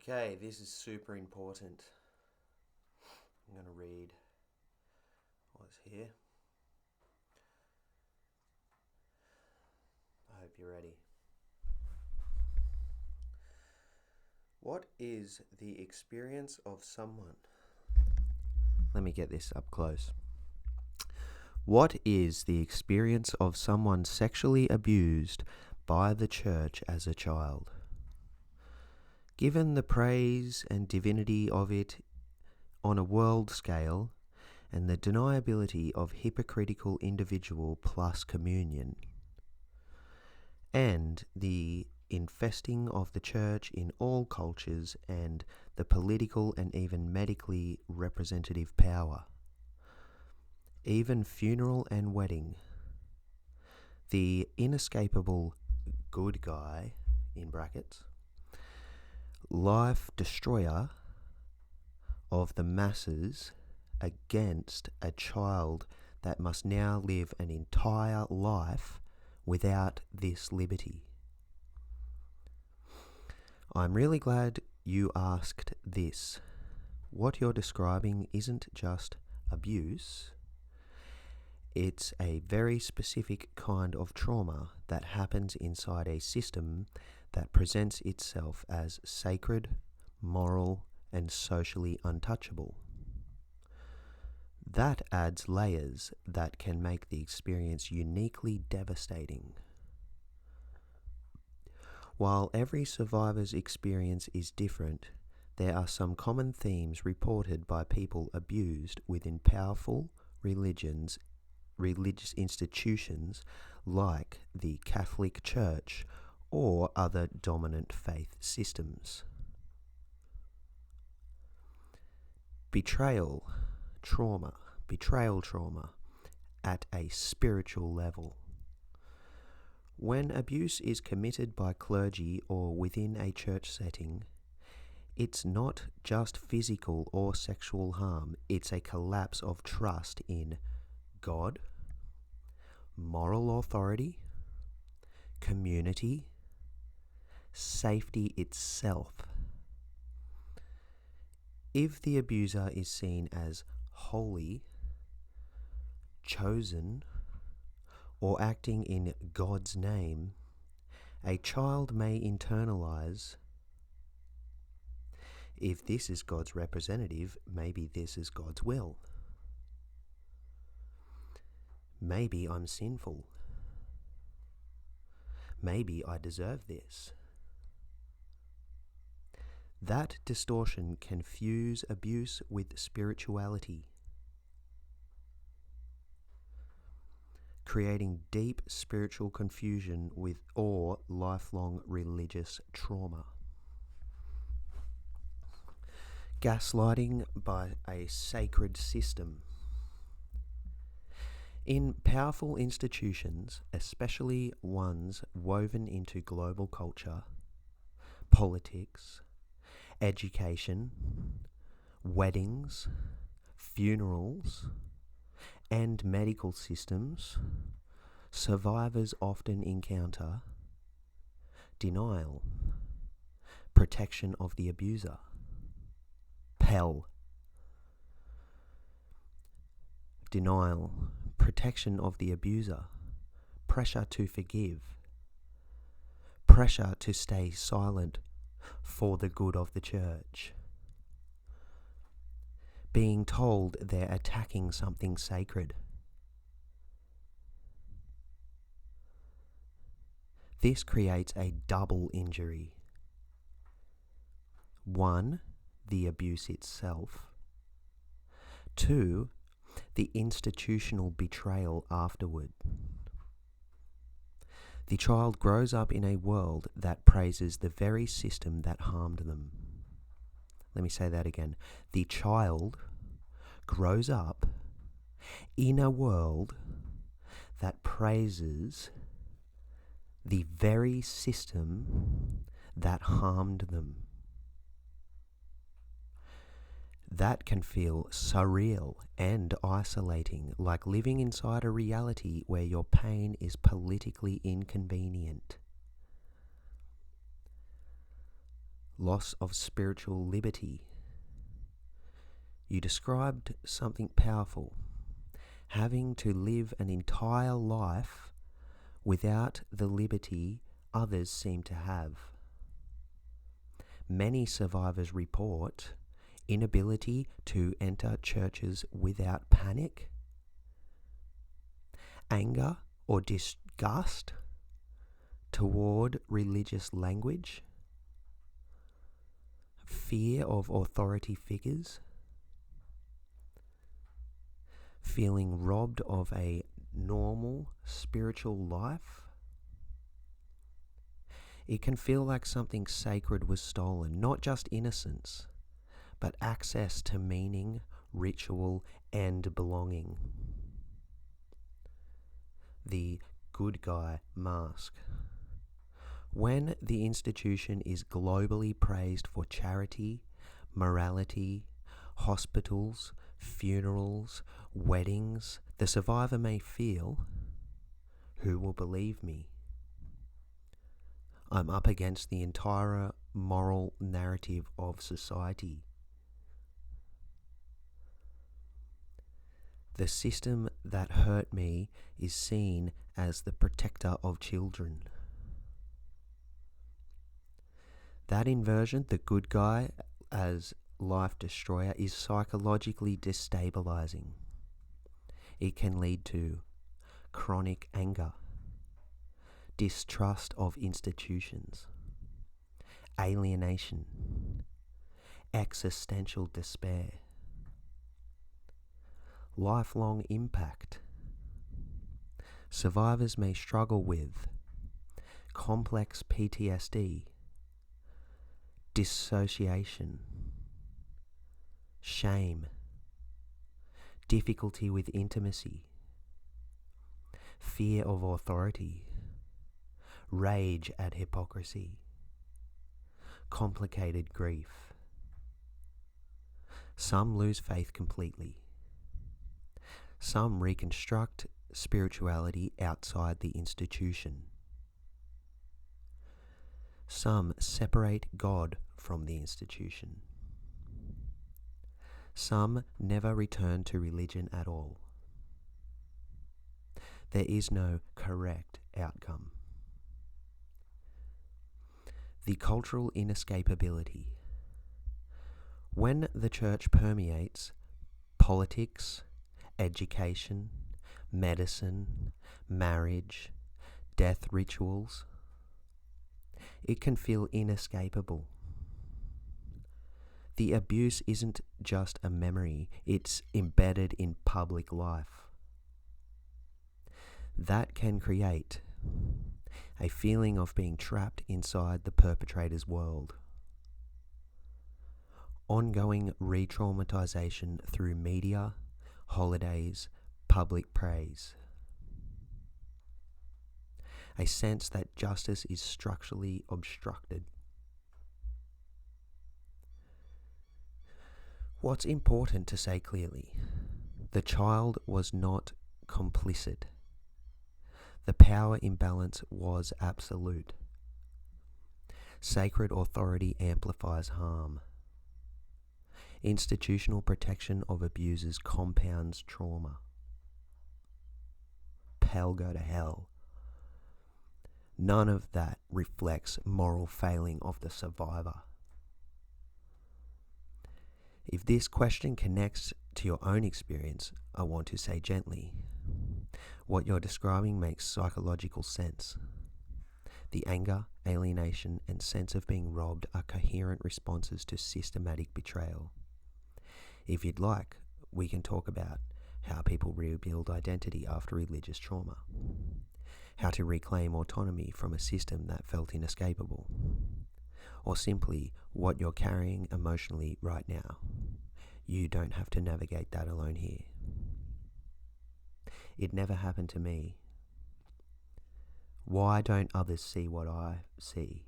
Okay, this is super important. I'm going to read what's here. I hope you're ready. What is the experience of someone? Let me get this up close. What is the experience of someone sexually abused by the church as a child? Given the praise and divinity of it on a world scale, and the deniability of hypocritical individual plus communion, and the infesting of the church in all cultures and the political and even medically representative power, even funeral and wedding, the inescapable good guy, in brackets, life destroyer of the masses against a child that must now live an entire life without this liberty. I'm really glad you asked this. What you're describing isn't just abuse, it's a very specific kind of trauma that happens inside a system that presents itself as sacred, moral, and socially untouchable. That adds layers that can make the experience uniquely devastating. While every survivor's experience is different, there are some common themes reported by people abused within powerful religious institutions like the Catholic Church or other dominant faith systems. Betrayal trauma at a spiritual level. When abuse is committed by clergy or within a church setting, it's not just physical or sexual harm, it's a collapse of trust in God, moral authority, community, safety itself. If the abuser is seen as holy, chosen, or acting in God's name, a child may internalize, if this is God's representative, maybe this is God's will. Maybe I'm sinful. Maybe I deserve this. That distortion can fuse abuse with spirituality, creating deep spiritual confusion or lifelong religious trauma. Gaslighting by a sacred system. In powerful institutions, especially ones woven into global culture, politics, education, weddings, funerals, and medical systems, survivors often encounter denial, protection of the abuser, PEL, denial, protection of the abuser, pressure to forgive, pressure to stay silent for the good of the church, being told they're attacking something sacred. This creates a double injury. One, the abuse itself. Two, the institutional betrayal afterward. The child grows up in a world that praises the very system that harmed them. Let me say that again. The child grows up in a world that praises the very system that harmed them. That can feel surreal and isolating, like living inside a reality where your pain is politically inconvenient. loss of spiritual liberty. You described something powerful, having to live an entire life without the liberty others seem to have. Many survivors report inability to enter churches without panic, anger or disgust toward religious language, fear of authority figures, feeling robbed of a normal spiritual life. It can feel like something sacred was stolen, not just innocence, but access to meaning, ritual, and belonging. The good guy mask. When the institution is globally praised for charity, morality, hospitals, funerals, weddings, the survivor may feel, who will believe me? I'm up against the entire moral narrative of society. The system that hurt me is seen as the protector of children. That inversion, the good guy as life destroyer, is psychologically destabilizing. It can lead to chronic anger, distrust of institutions, alienation, existential despair, lifelong impact. Survivors may struggle with complex PTSD, dissociation, shame, difficulty with intimacy, fear of authority, rage at hypocrisy, complicated grief. Some lose faith completely. Some reconstruct spirituality outside the institution. Some separate God from the institution. Some never return to religion at all. There is no correct outcome. The cultural inescapability. When the church permeates politics, education, medicine, marriage, death rituals, it can feel inescapable. The abuse isn't just a memory, it's embedded in public life. That can create a feeling of being trapped inside the perpetrator's world. Ongoing re-traumatization through media, holidays, public praise. A sense that justice is structurally obstructed. What's important to say clearly? The child was not complicit. The power imbalance was absolute. Sacred authority amplifies harm. Institutional protection of abusers compounds trauma. Hell go to hell. None of that reflects moral failing of the survivor. If this question connects to your own experience, I want to say gently, what you're describing makes psychological sense. The anger, alienation, and sense of being robbed are coherent responses to systematic betrayal. If you'd like, we can talk about how people rebuild identity after religious trauma, how to reclaim autonomy from a system that felt inescapable, or simply what you're carrying emotionally right now. You don't have to navigate that alone here. It never happened to me. Why don't others see what I see?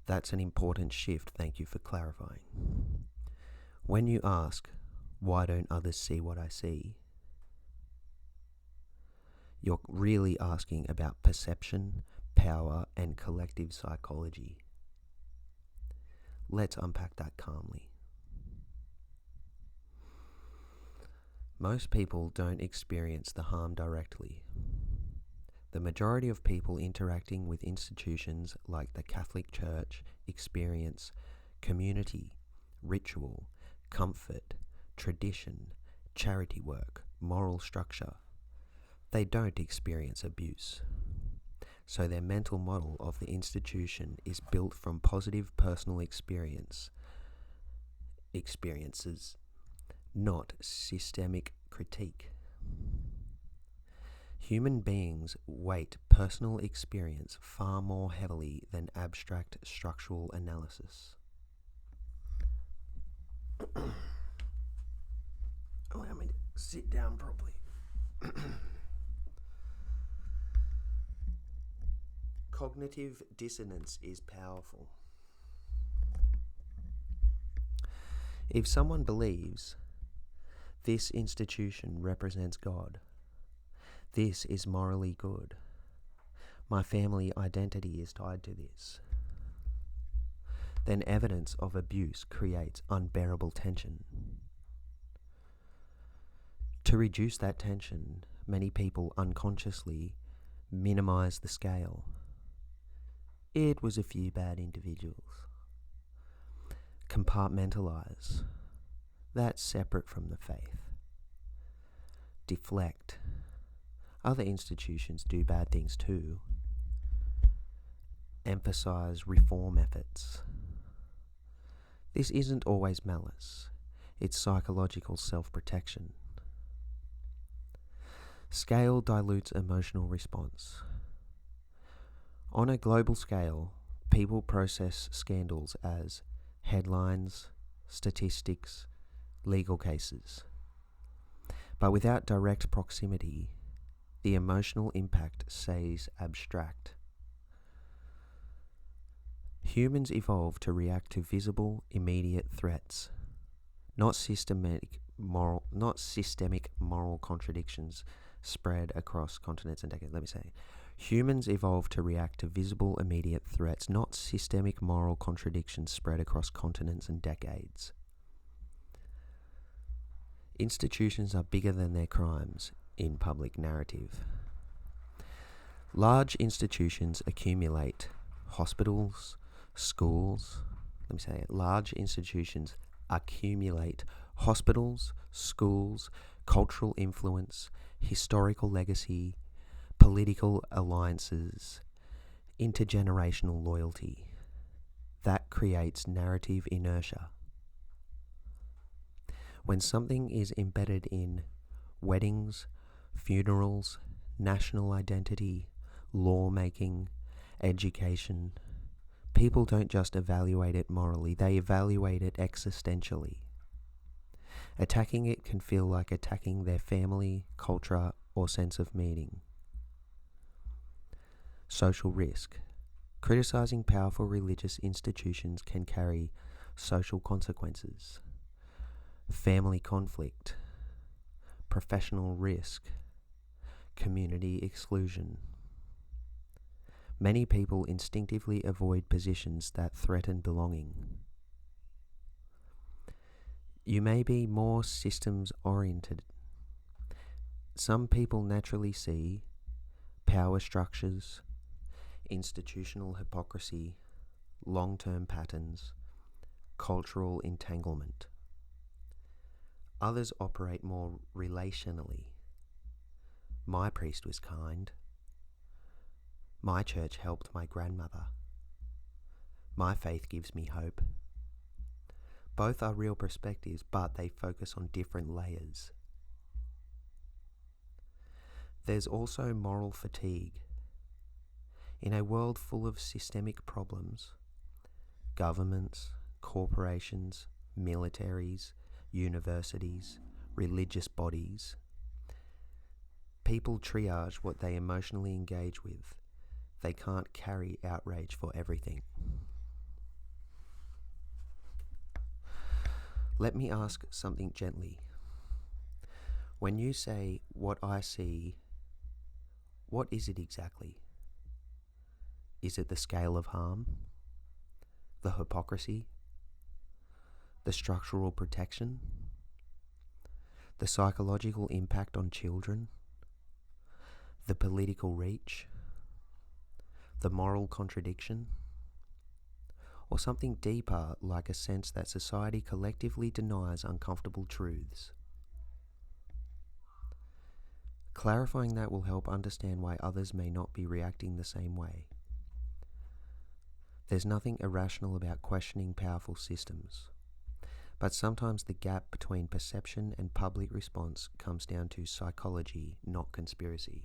That's an important shift. Thank you for clarifying. When you ask, why don't others see what I see? You're really asking about perception, power, and collective psychology. Let's unpack that calmly. Most people don't experience the harm directly. The majority of people interacting with institutions like the Catholic Church experience community, ritual, comfort, tradition, charity work, moral structure. They don't experience abuse. So their mental model of the institution is built from positive personal experiences, not systemic critique. Human beings weight personal experience far more heavily than abstract structural analysis. Allow me to sit down properly. Cognitive dissonance is powerful. If someone believes this institution represents God, this is morally good, my family identity is tied to this, then evidence of abuse creates unbearable tension. To reduce that tension, many people unconsciously minimize the scale. It was a few bad individuals. Compartmentalize. That's separate from the faith. Deflect. Other institutions do bad things too. Emphasize reform efforts. This isn't always malice. It's psychological self-protection. Scale dilutes emotional response. On a global scale, people process scandals as headlines, statistics, legal cases. But without direct proximity, the emotional impact stays abstract. Humans evolved to react to visible, immediate threats, not systemic moral contradictions spread across continents and decades. Humans evolved to react to visible, immediate threats, not systemic moral contradictions spread across continents and decades. Institutions are bigger than their crimes in public narrative. Large institutions accumulate hospitals, schools. Large institutions accumulate hospitals, schools, cultural influence, historical legacy, political alliances, intergenerational loyalty. That creates narrative inertia. When something is embedded in weddings, funerals, national identity, lawmaking, education, people don't just evaluate it morally, they evaluate it existentially. Attacking it can feel like attacking their family, culture, or sense of meaning. Social risk. Criticizing powerful religious institutions can carry social consequences. Family conflict, professional risk, community exclusion. Many people instinctively avoid positions that threaten belonging. You may be more systems-oriented. Some people naturally see power structures, institutional hypocrisy, long-term patterns, cultural entanglement. Others operate more relationally. My priest was kind. My church helped my grandmother. My faith gives me hope. Both are real perspectives, but they focus on different layers. There's also moral fatigue. In a world full of systemic problems, governments, corporations, militaries, universities, religious bodies, people triage what they emotionally engage with. They can't carry outrage for everything. Let me ask something gently. When you say, "What I see," what is it exactly? Is it the scale of harm? The hypocrisy? The structural protection? The psychological impact on children? The political reach? The moral contradiction? Or something deeper, like a sense that society collectively denies uncomfortable truths? Clarifying that will help understand why others may not be reacting the same way. There's nothing irrational about questioning powerful systems, but sometimes the gap between perception and public response comes down to psychology, not conspiracy.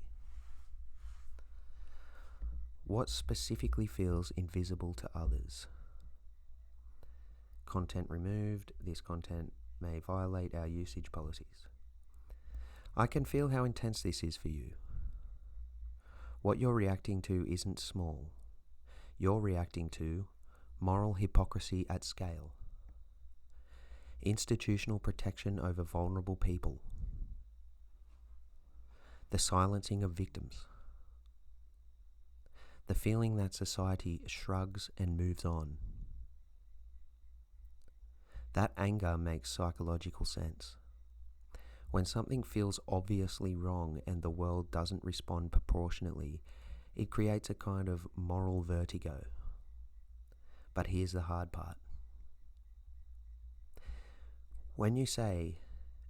What specifically feels invisible to others? Content removed. This content may violate our usage policies. I can feel how intense this is for you. What you're reacting to isn't small. You're reacting to moral hypocrisy at scale, institutional protection over vulnerable people, the silencing of victims, the feeling that society shrugs and moves on. That anger makes psychological sense. When something feels obviously wrong and the world doesn't respond proportionately, it creates a kind of moral vertigo. But here's the hard part. When you say,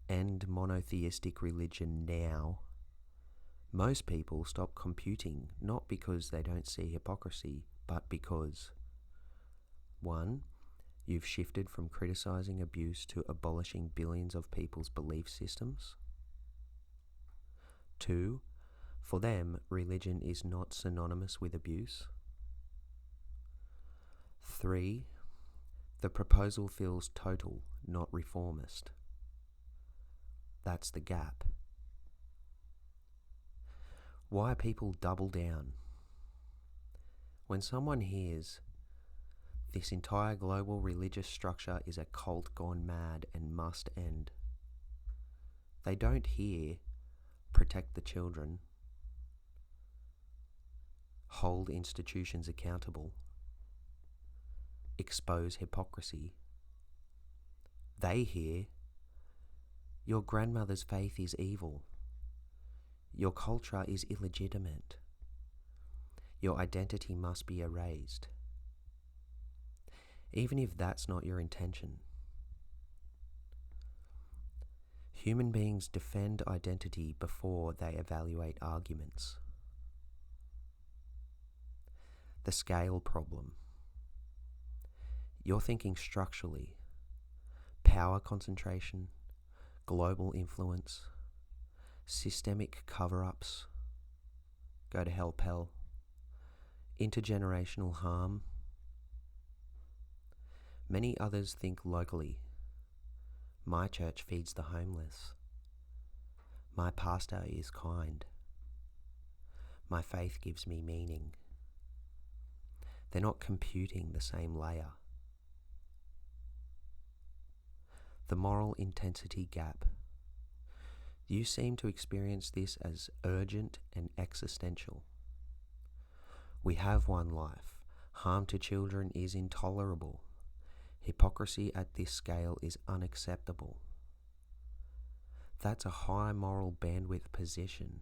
end monotheistic religion now, most people stop computing, not because they don't see hypocrisy, but because 1. You've shifted from criticizing abuse to abolishing billions of people's belief systems. 2. For them, religion is not synonymous with abuse. 3. The proposal feels total, not reformist. That's the gap. Why people double down? When someone hears, this entire global religious structure is a cult gone mad and must end, they don't hear, protect the children, hold institutions accountable, expose hypocrisy. They hear, your grandmother's faith is evil, your culture is illegitimate, your identity must be erased. Even if that's not your intention. Human beings defend identity before they evaluate arguments. The scale problem. You're thinking structurally. Power concentration, global influence, systemic cover-ups, go to hell Pell, intergenerational harm. Many others think locally. My church feeds the homeless. My pastor is kind. My faith gives me meaning. They're not computing the same layer. The moral intensity gap. You seem to experience this as urgent and existential. We have one life. Harm to children is intolerable. Hypocrisy at this scale is unacceptable. That's a high moral bandwidth position.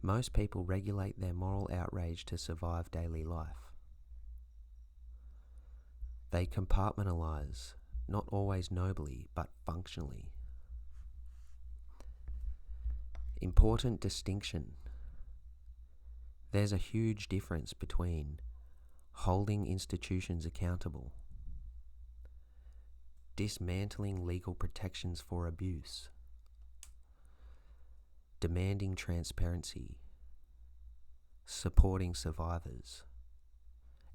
Most people regulate their moral outrage to survive daily life. They compartmentalize, not always nobly, but functionally. Important distinction. There's a huge difference between holding institutions accountable, dismantling legal protections for abuse, demanding transparency, supporting survivors,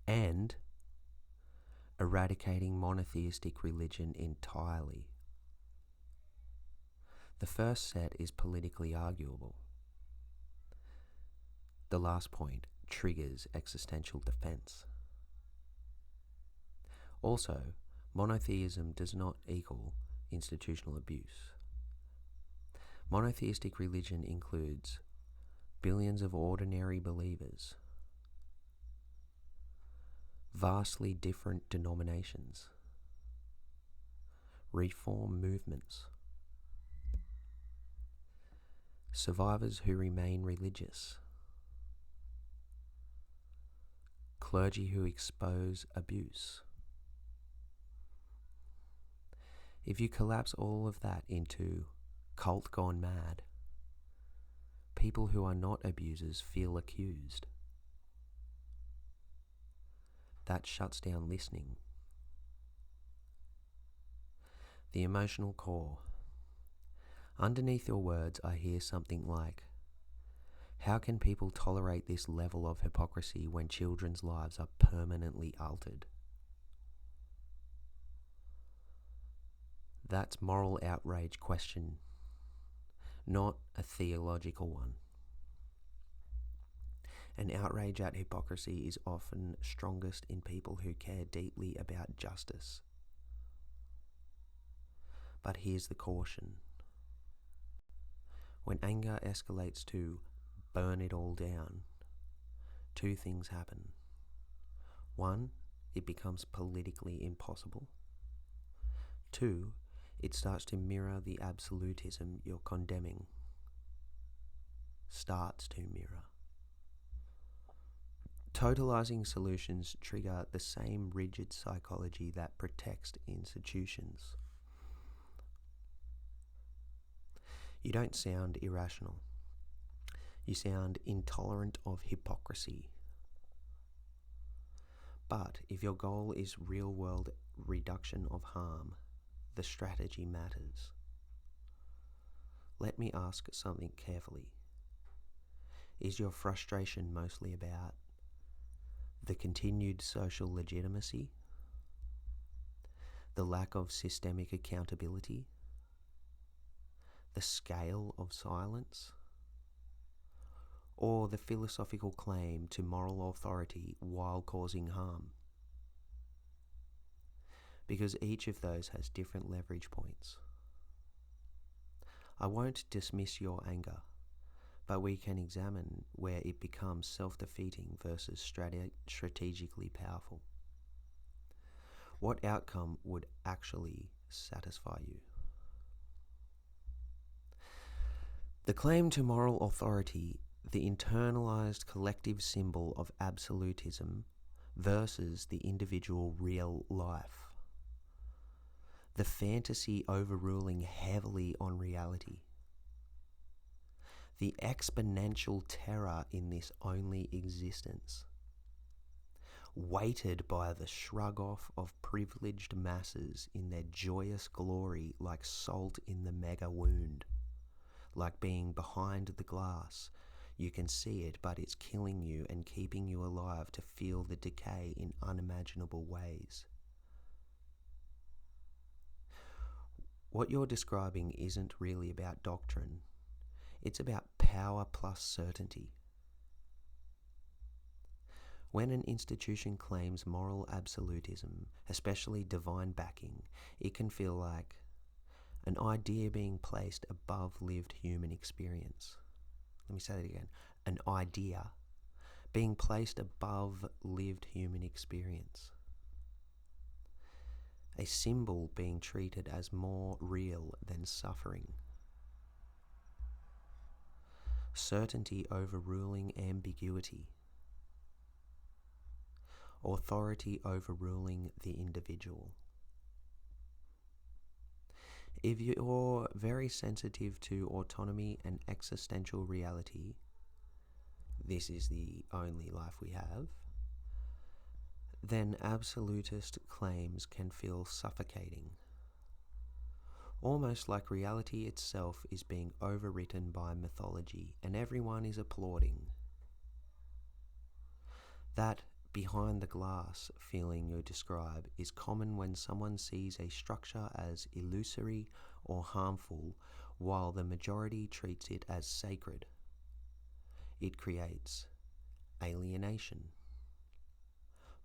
and eradicating monotheistic religion entirely. The first set is politically arguable. The last point triggers existential defense. Also, monotheism does not equal institutional abuse. Monotheistic religion includes billions of ordinary believers, vastly different denominations, reform movements, survivors who remain religious, clergy who expose abuse. If you collapse all of that into cult gone mad, people who are not abusers feel accused. That shuts down listening. The emotional core. Underneath your words, I hear something like, how can people tolerate this level of hypocrisy when children's lives are permanently altered? That's moral outrage question, not a theological one. An outrage at hypocrisy is often strongest in people who care deeply about justice. But here's the caution. When anger escalates to burn it all down, two things happen. One, it becomes politically impossible. Two, it starts to mirror the absolutism you're condemning. Starts to mirror. Totalizing solutions trigger the same rigid psychology that protects institutions. You don't sound irrational. You sound intolerant of hypocrisy. But if your goal is real-world reduction of harm, the strategy matters. Let me ask something carefully. Is your frustration mostly about the continued social legitimacy, the lack of systemic accountability, the scale of silence, or the philosophical claim to moral authority while causing harm? Because each of those has different leverage points. I won't dismiss your anger, but we can examine where it becomes self-defeating versus strategically powerful. What outcome would actually satisfy you? The claim to moral authority, the internalized collective symbol of absolutism versus the individual real life. The fantasy overruling heavily on reality. The exponential terror in this only existence, weighted by the shrug-off of privileged masses in their joyous glory like salt in the mega wound, like being behind the glass. You can see it, but it's killing you and keeping you alive to feel the decay in unimaginable ways. What you're describing isn't really about doctrine. It's about power plus certainty. When an institution claims moral absolutism, especially divine backing, it can feel like an idea being placed above lived human experience. Let me say that again. An idea being placed above lived human experience. A symbol being treated as more real than suffering. Certainty overruling ambiguity. Authority overruling the individual. If you're very sensitive to autonomy and existential reality, this is the only life we have, then absolutist claims can feel suffocating. Almost like reality itself is being overwritten by mythology and everyone is applauding. That behind the glass feeling you describe is common when someone sees a structure as illusory or harmful while the majority treats it as sacred. It creates alienation,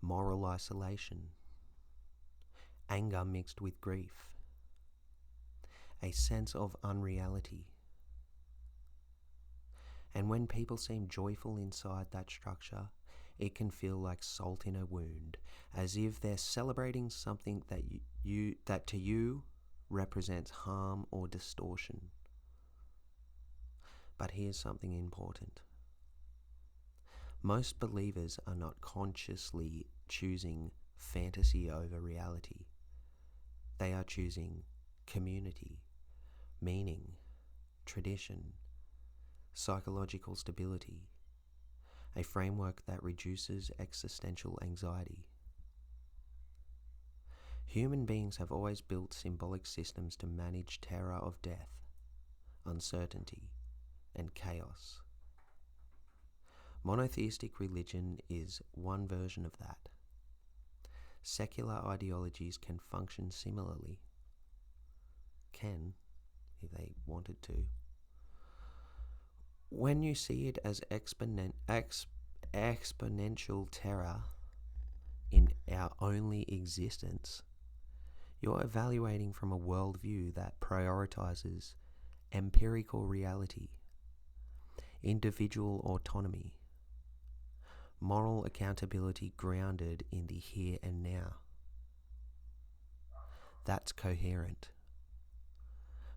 moral isolation, anger mixed with grief, a sense of unreality, And when people seem joyful inside that structure, it can feel like salt in a wound, as if they're celebrating something that to you represents harm or distortion. But here's something important. Most believers are not consciously choosing fantasy over reality. They are choosing community, meaning, tradition, psychological stability, a framework that reduces existential anxiety. Human beings have always built symbolic systems to manage terror of death, uncertainty, and chaos. Monotheistic religion is one version of that. Secular ideologies can function similarly. Can, if they wanted to. When you see it as exponential terror in our only existence, you're evaluating from a worldview that prioritizes empirical reality, individual autonomy, moral accountability grounded in the here and now. That's coherent.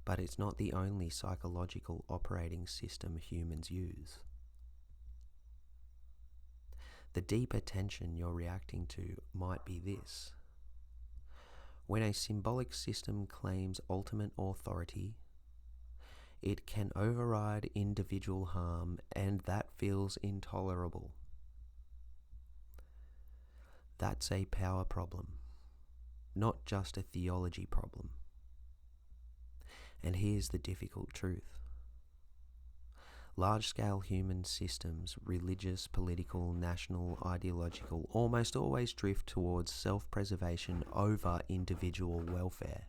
But it's not the only psychological operating system humans use. The deeper tension you're reacting to might be this. When a symbolic system claims ultimate authority, it can override individual harm, and that feels intolerable. That's a power problem, not just a theology problem. And here's the difficult truth. Large-scale human systems, religious, political, national, ideological, almost always drift towards self-preservation over individual welfare.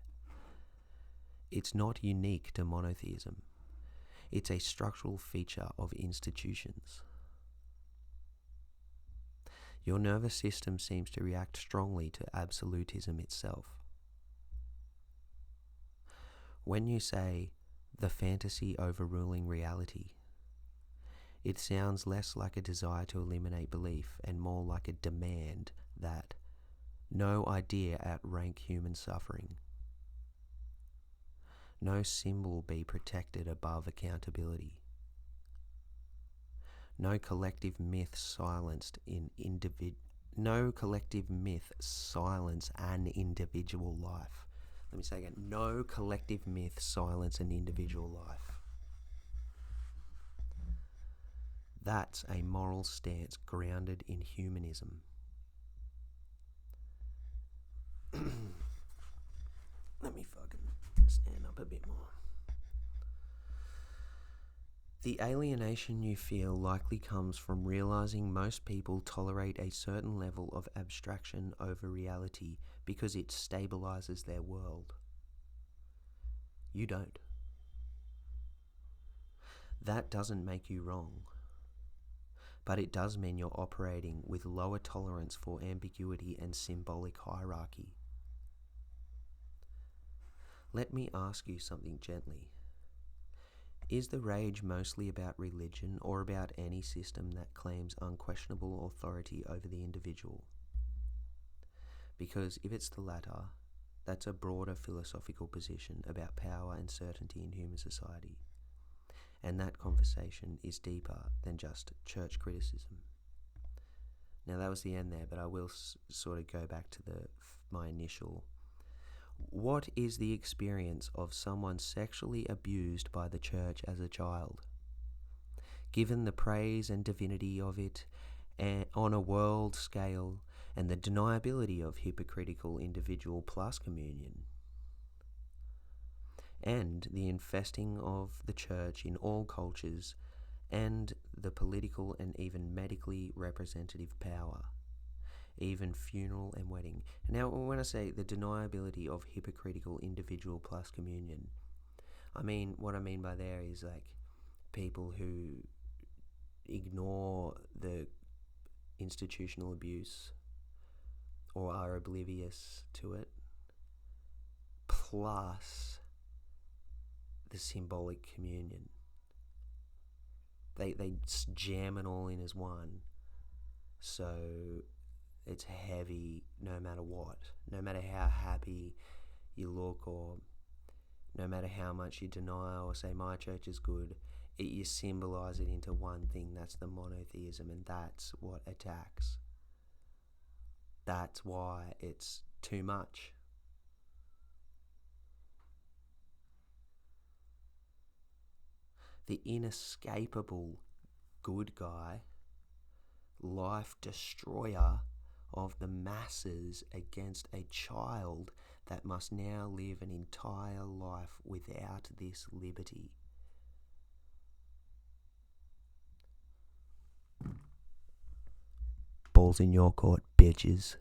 It's not unique to monotheism. It's a structural feature of institutions. Your nervous system seems to react strongly to absolutism itself. When you say the fantasy overruling reality, it sounds less like a desire to eliminate belief and more like a demand that no idea outrank human suffering. No symbol be protected above accountability. No collective myth silence an individual life. Let me say again, no collective myth silence an individual life. That's a moral stance grounded in humanism. Let me fucking stand up a bit more. The alienation you feel likely comes from realizing most people tolerate a certain level of abstraction over reality because it stabilizes their world. You don't. That doesn't make you wrong, but it does mean you're operating with lower tolerance for ambiguity and symbolic hierarchy. Let me ask you something gently. Is the rage mostly about religion or about any system that claims unquestionable authority over the individual? Because if it's the latter, that's a broader philosophical position about power and certainty in human society. And that conversation is deeper than just church criticism. Now that was the end there, but I will sort of go back to my initial. What is the experience of someone sexually abused by the church as a child? Given the praise and divinity of it on a world scale and the deniability of hypocritical individual plus communion, and the infesting of the church in all cultures and the political and even medically representative power, even funeral and wedding. Now, when I say the deniability of hypocritical individual plus communion, what I mean by there is like people who ignore the institutional abuse or are oblivious to it, plus the symbolic communion, they jam it all in as one. So it's heavy no matter what. No matter how happy you look, or no matter how much you deny or say my church is good, you symbolize it into one thing. That's the monotheism, and that's what attacks. That's why it's too much. The inescapable good guy, life destroyer of the masses against a child that must now live an entire life without this liberty. Balls in your court, bitches.